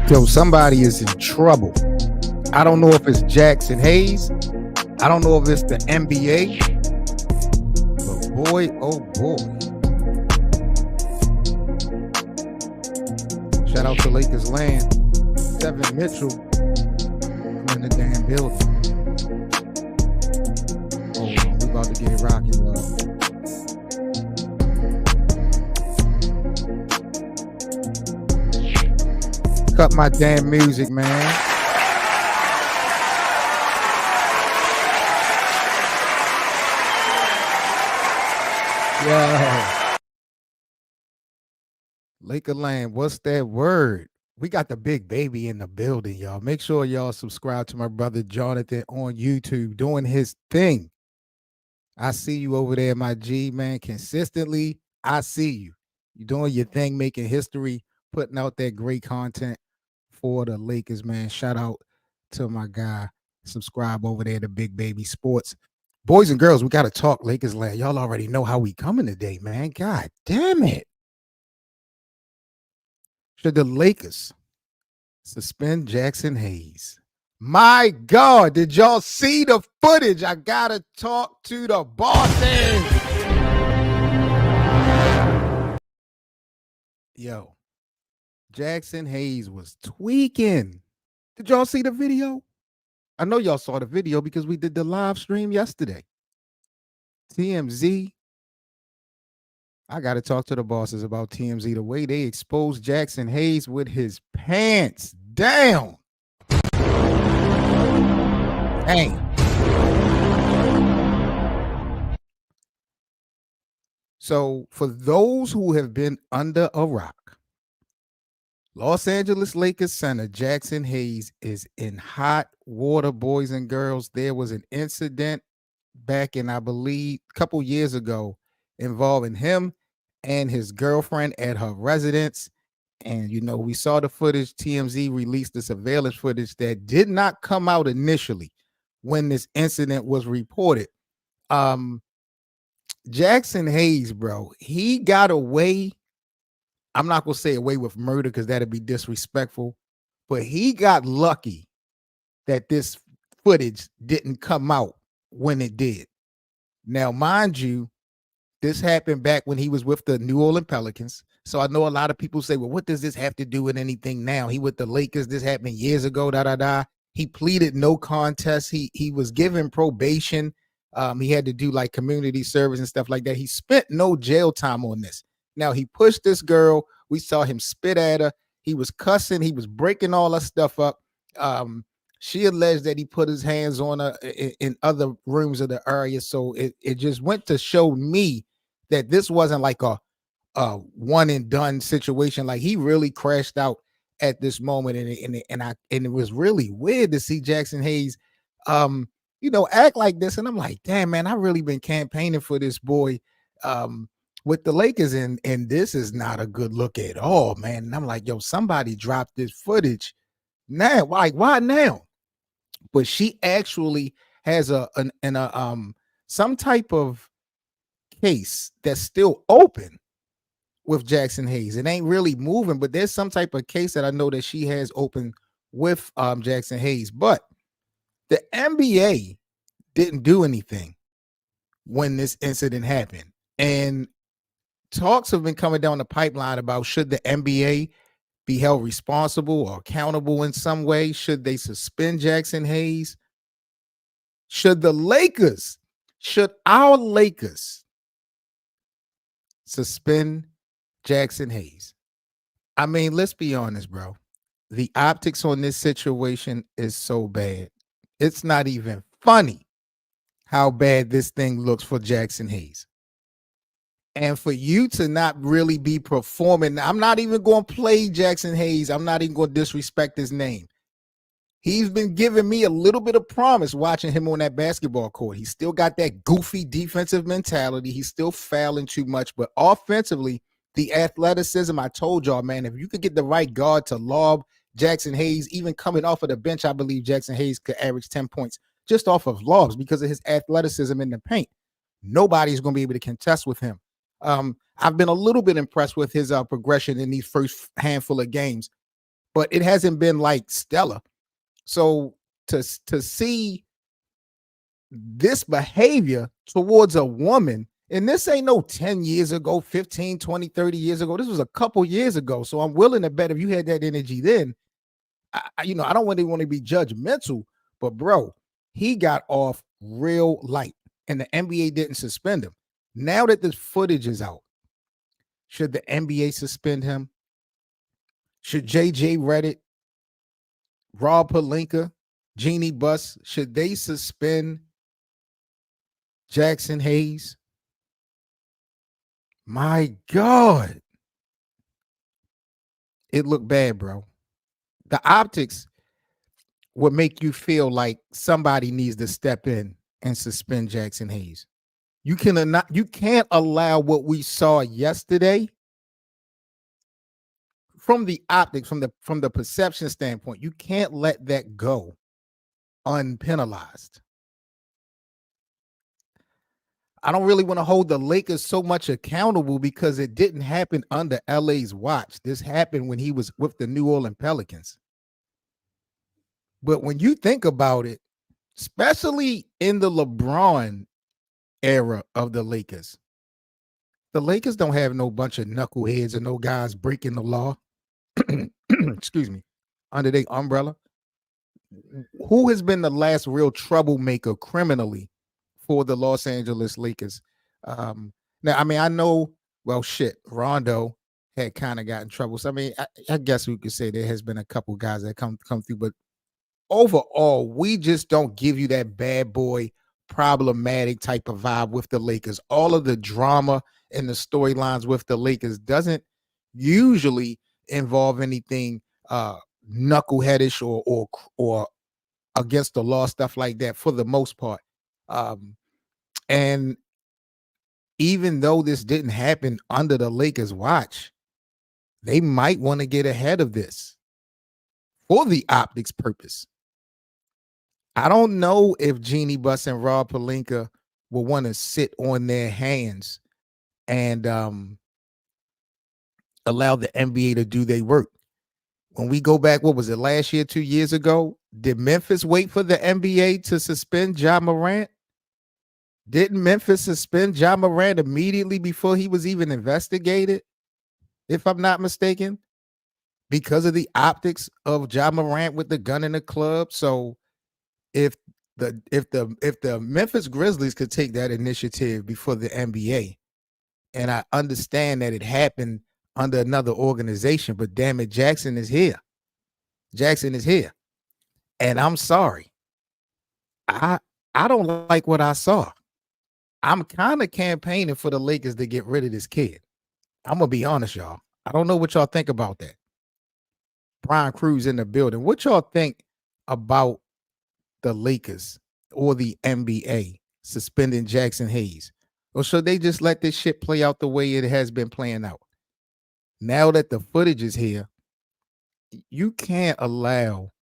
Yo, somebody is in trouble. I don't know if it's Jaxson Hayes. I don't know if it's the NBA. But boy, oh boy. Shout out to Lakers land. Devin Mitchell in the damn building. Hold on, we about to get it rocking, y'all. Cut my damn music, man. Yo. Lakerland, what's that word? We got the big baby in the building, y'all. Make sure y'all subscribe to my brother Jonathan on YouTube doing his thing. I see you over there, my G, man. Consistently, I see you. You're doing your thing, making history, putting out that great content for the Lakers, man. Shout out to my guy. Subscribe over there to Big Baby Sports. Boys and girls, we got to talk Lakers land. Y'all already know how we coming today, man. God damn it. Should the Lakers suspend Jaxson Hayes? My God, did y'all see the footage? I got to talk to the bosses. Yo, Jaxson Hayes was tweaking. Did y'all see the video? I know y'all saw the video because we did the live stream yesterday. TMZ. I got to talk to the bosses about TMZ. The way they exposed Jaxson Hayes with his pants down. Dang. So for those who have been under a rock, Los Angeles Lakers center Jaxson Hayes is in hot water, boys and girls. There was an incident back in, I believe, a couple years ago involving him and his girlfriend at her residence. And, you know, we saw the footage. TMZ released the surveillance footage that did not come out initially when this incident was reported. Jaxson Hayes, bro, he got away. I'm not going to say away with murder because that'd be disrespectful, but he got lucky that this footage didn't come out when it did. Now, mind you, this happened back when he was with the New Orleans Pelicans. So I know a lot of people say, well, what does this have to do with anything now? He with the Lakers. This happened years ago, He pleaded no contest. He was given probation. He had to do like community service and stuff like that. He spent no jail time on this. Now, he pushed this girl. We saw him spit at her. He was cussing. He was breaking all her stuff up. She alleged that he put his hands on her in other rooms of the area. So it just went to show me that this wasn't like a one and done situation. Like he really crashed out at this moment. And it was really weird to see Jaxson Hayes, act like this. And I'm like, damn, man, I really been campaigning for this boy with the Lakers. And this is not a good look at all, man. And I'm like, yo, somebody dropped this footage now. Like, why now? But she actually has some type of case that's still open with Jaxson Hayes. It ain't really moving, but there's some type of case that I know that she has open with Jaxson Hayes. But the NBA didn't do anything when this incident happened. And talks have been coming down the pipeline about should the NBA be held responsible or accountable in some way? Should they suspend Jaxson Hayes? Should our Lakers suspend Jaxson Hayes? I mean, let's be honest, bro. The optics on this situation is so bad. It's not even funny how bad this thing looks for Jaxson Hayes. And for you to not really be performing, I'm not even going to play Jaxson Hayes. I'm not even going to disrespect his name. He's been giving me a little bit of promise watching him on that basketball court. He's still got that goofy defensive mentality. He's still fouling too much. But offensively, the athleticism, I told y'all, man, if you could get the right guard to lob Jaxson Hayes, even coming off of the bench, I believe Jaxson Hayes could average 10 points just off of lobs because of his athleticism in the paint. Nobody's going to be able to contest with him. I've been a little bit impressed with his progression in these first handful of games. but it hasn't been like stellar. So to see this behavior towards a woman, and this ain't no 10 years ago, 15, 20, 30 years ago. This was a couple years ago. So I'm willing to bet if you had that energy then, I don't really want to be judgmental, but bro, he got off real light and the NBA didn't suspend him. Now that this footage is out, should the NBA suspend him? Should JJ Reddick, Rob Pelinka, Jeannie Buss, should they suspend Jaxson Hayes? My God. It looked bad, bro. The optics would make you feel like somebody needs to step in and suspend Jaxson Hayes. You can't allow what we saw yesterday from the optics, from the perception standpoint. You can't let that go unpenalized. I don't really want to hold the Lakers so much accountable because it didn't happen under LA's watch. This happened when he was with the New Orleans Pelicans. But when you think about it, especially in the LeBron era of the Lakers don't have no bunch of knuckleheads and no guys breaking the law. Excuse me, under their umbrella. Who has been the last real troublemaker criminally for the Los Angeles Lakers? Now, I mean, I know, well, shit, Rondo had kind of got in trouble. So, I mean, I guess we could say there has been a couple guys that come through, but overall, we just don't give you that bad boy problematic type of vibe with the Lakers. All of the drama and the storylines with the Lakers doesn't usually involve anything knuckleheadish or against the law, stuff like that for the most part. And even though this didn't happen under the Lakers' watch, they might want to get ahead of this for the optics purpose. I don't know if Jeannie Buss and Rob Pelinka will want to sit on their hands and allow the NBA to do their work. When we go back, what was it, last year, 2 years ago? Did Memphis wait for the NBA to suspend Ja Morant? Didn't Memphis suspend Ja Morant immediately before he was even investigated, if I'm not mistaken, because of the optics of Ja Morant with the gun in the club? So if the Memphis Grizzlies could take that initiative before the NBA, and I understand that it happened under another organization, but damn it, Jaxson is here. Jaxson is here. And I'm sorry. I don't like what I saw. I'm kind of campaigning for the Lakers to get rid of this kid. I'm gonna be honest, y'all. I don't know what y'all think about that. Brian Cruz in the building. What y'all think about the Lakers or the NBA suspending Jaxson Hayes? Or should they just let this shit play out the way it has been playing out? Now that the footage is here, you can't allow,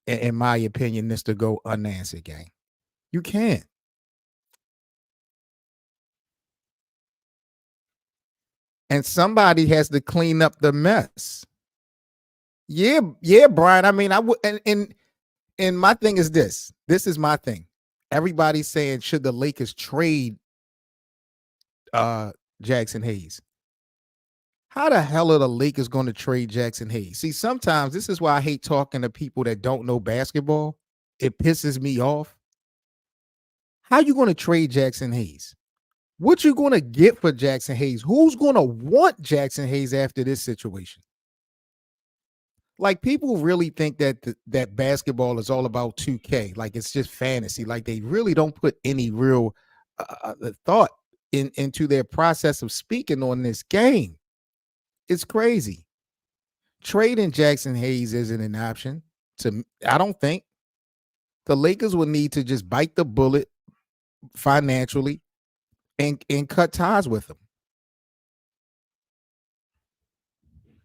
in my opinion, this to go unanswered, gang. You can't. And somebody has to clean up the mess. Yeah, Brian. I mean, I would, and my thing is this. This is my thing. Everybody's saying, should the Lakers trade Jaxson Hayes? How the hell are the Lakers going to trade Jaxson Hayes? See, sometimes this is why I hate talking to people that don't know basketball. It pisses me off. How you going to trade Jaxson Hayes? What you going to get for Jaxson Hayes? Who's going to want Jaxson Hayes after this situation? Like, people really think that that basketball is all about 2K. Like, it's just fantasy. Like, they really don't put any real thought into their process of speaking on this game. It's crazy. Trading Jaxson Hayes isn't an option. I don't think. The Lakers would need to just bite the bullet financially and cut ties with him.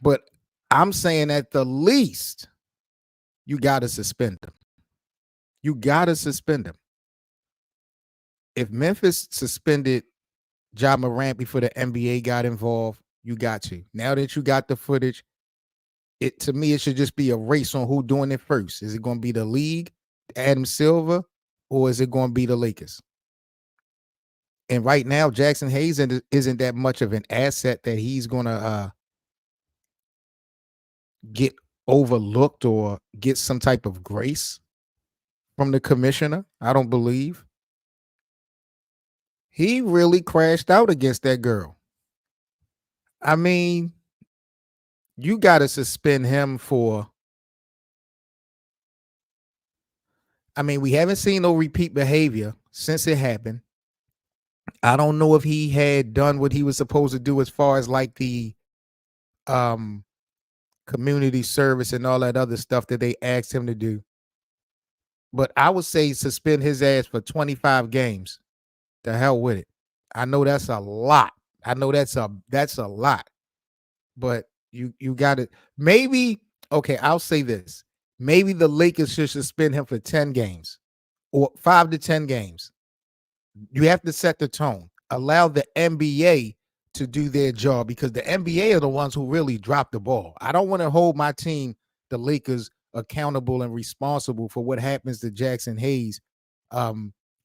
But I'm saying at the least, you got to suspend him. You got to suspend him. If Memphis suspended Ja Morant before the NBA got involved, you got to. Now that you got the footage, it to me, it should just be a race on who doing it first. Is it going to be the league, Adam Silver, or is it going to be the Lakers? And right now, Jackson Hayes isn't that much of an asset that he's going to get overlooked or get some type of grace from the commissioner. I don't believe. He really crashed out against that girl. I mean, you got to suspend him for. I mean, we haven't seen no repeat behavior since it happened. I don't know if he had done what he was supposed to do as far as like the um community service and all that other stuff that they asked him to do. But I would say suspend his ass for 25 games. The hell with it. I know that's a lot. I know that's a lot. But you got it. Maybe okay, I'll say this. Maybe the Lakers should suspend him for 10 games or 5 to 10 games. You have to set the tone. Allow the NBA to do their job because the NBA are the ones who really drop the ball. I don't want to hold my team, the Lakers, accountable and responsible for what happens to Jackson Hayes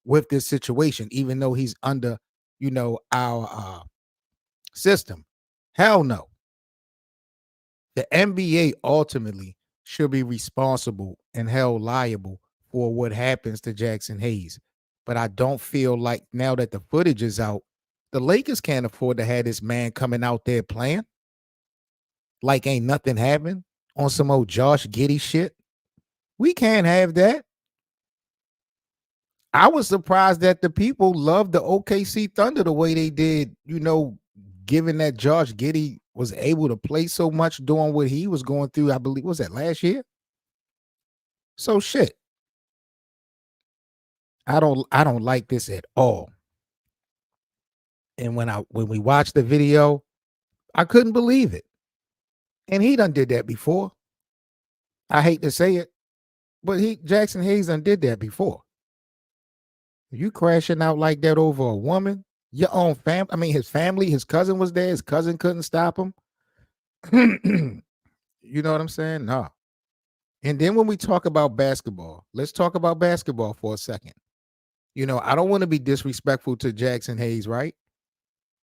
with this situation, even though he's under, our system. Hell no. The NBA ultimately should be responsible and held liable for what happens to Jackson Hayes. But I don't feel like now that the footage is out, the Lakers can't afford to have this man coming out there playing like ain't nothing happened on some old Josh Giddey shit. We can't have that. I was surprised that the people loved the OKC Thunder the way they did, given that Josh Giddey was able to play so much doing what he was going through. I believe, was that last year? So shit. I don't like this at all. And when we watched the video, I couldn't believe it. And he done did that before. I hate to say it, but Jackson Hayes done did that before. You crashing out like that over a woman, your own family. I mean, his family, his cousin was there. His cousin couldn't stop him. You know what I'm saying? No. And then when we talk about basketball, let's talk about basketball for a second. I don't want to be disrespectful to Jackson Hayes, right?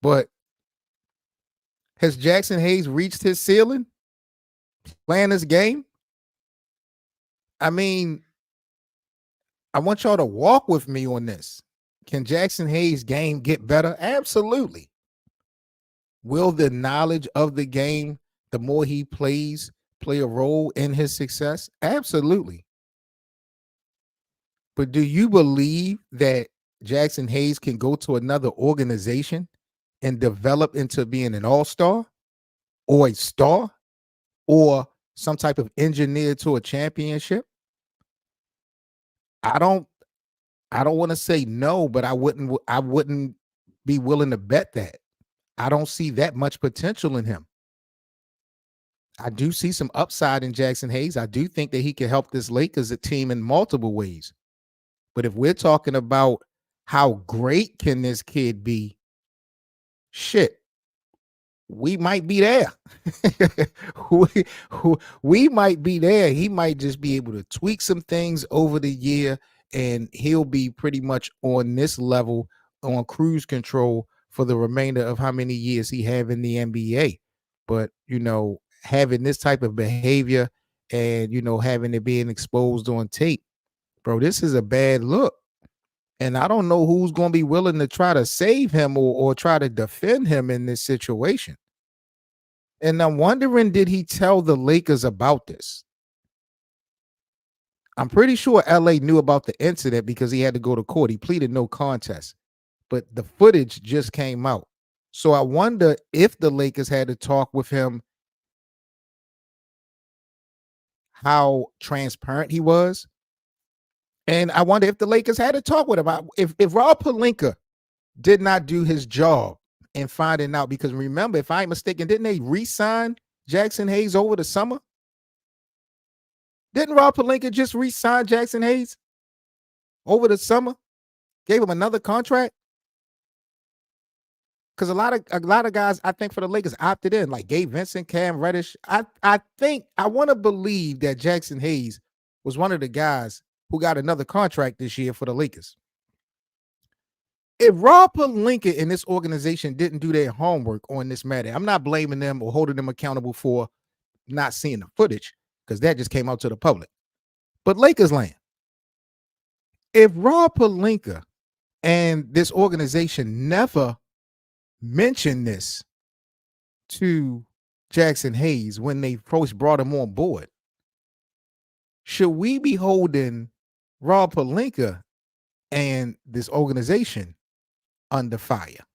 But has Jackson Hayes reached his ceiling playing this game? I mean, I want y'all to walk with me on this. Can Jackson Hayes' game get better? Absolutely. Will the knowledge of the game, the more he plays, play a role in his success? Absolutely. But do you believe that Jackson Hayes can go to another organization and develop into being an all-star or a star or some type of engineer to a championship? I don't want to say no, but I wouldn't be willing to bet that. I don't see that much potential in him. I do see some upside in Jackson Hayes. I do think that he can help this Lakers team in multiple ways. But if we're talking about how great can this kid be, shit, we might be there. we, we might be there. He might just be able to tweak some things over the year, and he'll be pretty much on this level on cruise control for the remainder of how many years he have in the NBA. But, having this type of behavior and, having it being exposed on tape, bro, this is a bad look. And I don't know who's going to be willing to try to save him or try to defend him in this situation. And I'm wondering, did he tell the Lakers about this? I'm pretty sure LA knew about the incident because he had to go to court. He pleaded no contest, but the footage just came out. So I wonder if the Lakers had to talk with him, how transparent he was. And I wonder if the Lakers had to talk with him. If Rob Pelinka did not do his job in finding out, because remember, if I'm mistaken, didn't they re-sign Jackson Hayes over the summer? Didn't Rob Pelinka just re-sign Jackson Hayes over the summer? Gave him another contract? because a lot of guys I think for the Lakers opted in, like Gabe Vincent, Cam Reddish. I think I want to believe that Jaxson Hayes was one of the guys who got another contract this year for the Lakers. If Rob Pelinka and this organization didn't do their homework on this matter, I'm not blaming them or holding them accountable for not seeing the footage because that just came out to the public. But Lakers land. If Rob Pelinka and this organization never mentioned this to Jaxson Hayes when they first brought him on board, should we be holding Rob Pelinka and this organization under fire?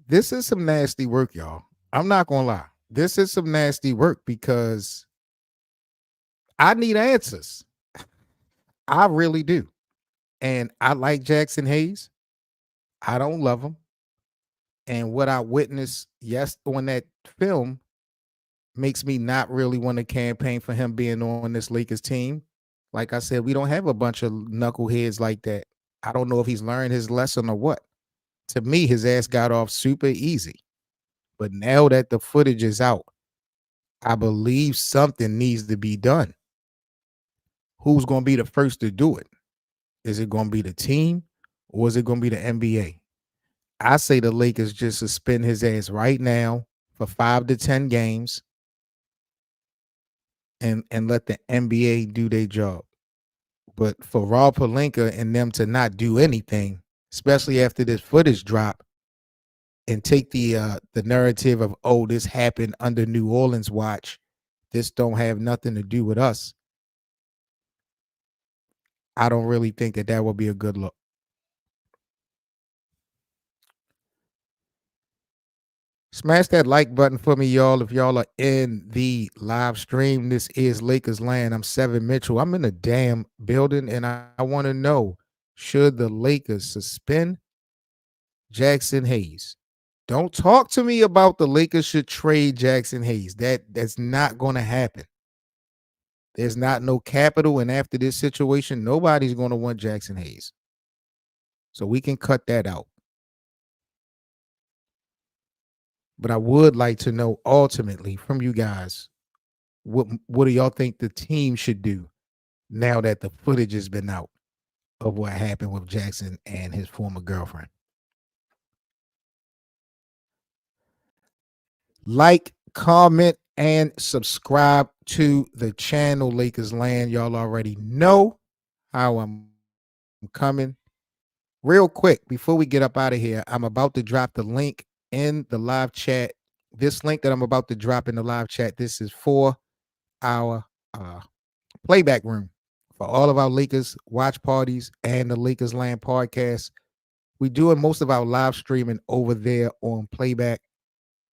This is some nasty work, y'all. I'm not gonna lie. This is some nasty work because I need answers. I really do. And I like Jaxson Hayes. I don't love him. And what I witnessed on that film makes me not really want to campaign for him being on this Lakers team. Like I said, we don't have a bunch of knuckleheads like that. I don't know if he's learned his lesson or what. To me, his ass got off super easy. But now that the footage is out, I believe something needs to be done. Who's going to be the first to do it? Is it going to be the team or is it going to be the NBA? I say the Lakers just suspend his ass right now for 5 to 10 games and let the NBA do their job. But for Rob Pelinka and them to not do anything, especially after this footage drop, and take the narrative of, oh, this happened under New Orleans watch, this don't have nothing to do with us, I don't really think that will be a good look. Smash that like button for me, y'all. If y'all are in the live stream, this is Lakers Land. I'm Seven Mitchell. I'm in a damn building, and I want to know, should the Lakers suspend Jaxson Hayes? Don't talk to me about the Lakers should trade Jaxson Hayes. That's not going to happen. There's not no capital, and after this situation, nobody's going to want Jaxson Hayes. So we can cut that out. But I would like to know ultimately from you guys, what do y'all think the team should do now that the footage has been out of what happened with Jaxson and his former girlfriend? Like, comment, and subscribe to the channel, Lakers Land. Y'all already know how I'm coming. Real quick, before we get up out of here, I'm about to drop the link in the live chat. This link that I'm about to drop in the live chat, this is for our playback room for all of our Lakers watch parties and the Lakers Land podcast. We're doing most of our live streaming over there on playback.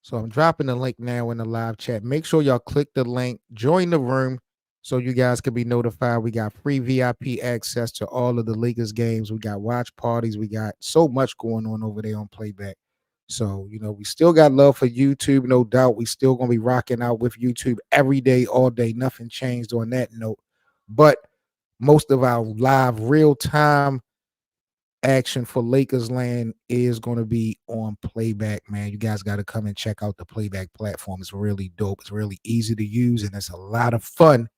So I'm dropping the link now in the live chat. Make sure y'all click the link, join the room so you guys can be notified. We got free VIP access to all of the Lakers games. We got watch parties. We got so much going on over there on playback. So, we still got love for YouTube, no doubt. We still going to be rocking out with YouTube every day, all day. Nothing changed on that note. But most of our live real-time action for Lakers Land is going to be on playback, man. You guys got to come and check out the playback platform. It's really dope. It's really easy to use, and it's a lot of fun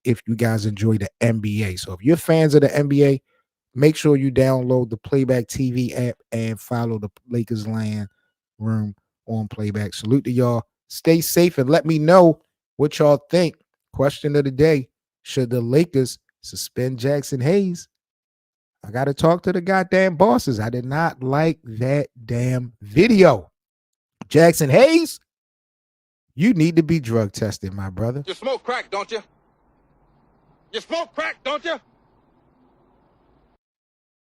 if you guys enjoy the NBA. So if you're fans of the NBA, make sure you download the Playback TV app and follow the Lakers Land room on playback. Salute to y'all. Stay safe and let me know what y'all think. Question of the day: should the Lakers suspend Jaxson Hayes? I got to talk to the goddamn bosses. I did not like that damn video. Jaxson Hayes, you need to be drug tested, my brother. You smoke crack, don't you? You smoke crack, don't you?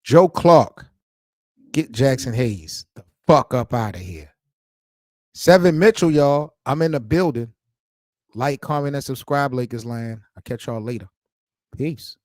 Joe Clark, get Jaxson Hayes the fuck up out of here. Seven Mitchell, y'all. I'm in the building. Like, comment, and subscribe, Lakers Land. I'll catch y'all later. Peace.